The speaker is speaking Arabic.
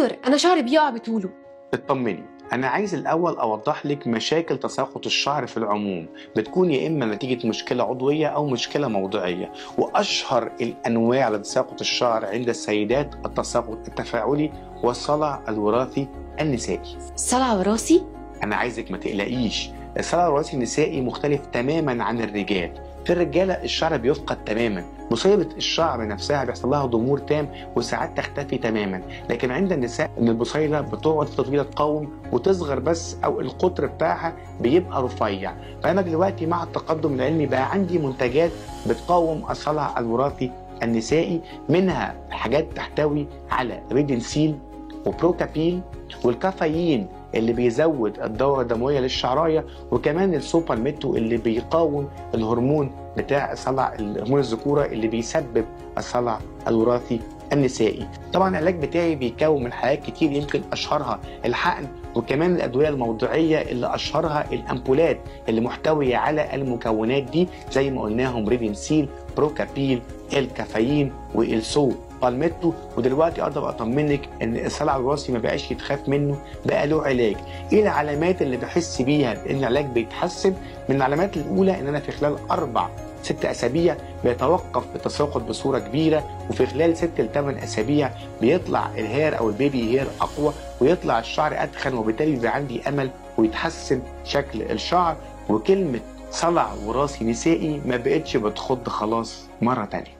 دكتور أنا شعري بيقع بطوله. اطمني، أنا عايز الأول أوضح لك مشاكل تساقط الشعر في العموم بتكون يا إما نتيجة مشكلة عضوية أو مشكلة موضعية، وأشهر الأنواع لتساقط الشعر عند السيدات التساقط التفاعلي والصلع الوراثي النسائي. صلع وراثي؟ أنا عايزك ما تقلقيش، الصلع الوراثي النسائي مختلف تماما عن الرجال. في الرجالة الشعر بيفقد تماما، مصيبة الشعر نفسها بيحصل لها ضمور تام وساعات تختفي تماما، لكن عند النساء ان البصيلة بتقعد فترة طويلة تقاوم وتصغر بس، او القطر بتاعها بيبقى رفيع. فانا دلوقتي مع التقدم العلمي بقى عندي منتجات بتقاوم الصلع الوراثي النسائي، منها حاجات تحتوي على ريدنسيل وبروكابيل والكافيين اللي بيزود الدورة الدموية للشعراية، وكمان السوبرميتو اللي بيقاوم الهرمون بتاع الصلع، هرمون الذكورة اللي بيسبب الصلع الوراثي النسائي. طبعا العلاج بتاعي بيكون من حاجات كتير، يمكن اشهرها الحقن، وكمان الادويه الموضعيه اللي اشهرها الامبولات اللي محتويه على المكونات دي زي ما قلناهم: ريدنسيل، بروكابيل، الكافيين، والسو بالميتو. ودلوقتي اقدر اطمنك ان الصلع الوراثي ما بقاش يتخاف منه، بقى له علاج. ايه العلامات اللي بحس بيها ان العلاج بيتحسن؟ من العلامات الاولى ان انا في خلال 4-6 أسابيع بيتوقف التساقط بصورة كبيرة، وفي خلال 6-8 أسابيع بيطلع الهير أو البيبي هير أقوى، ويطلع الشعر أدخن، وبالتالي بيبقى عندي أمل ويتحسن شكل الشعر. وكلمة صلع وراثي نسائي ما بقتش بتخض خلاص مرة تانية.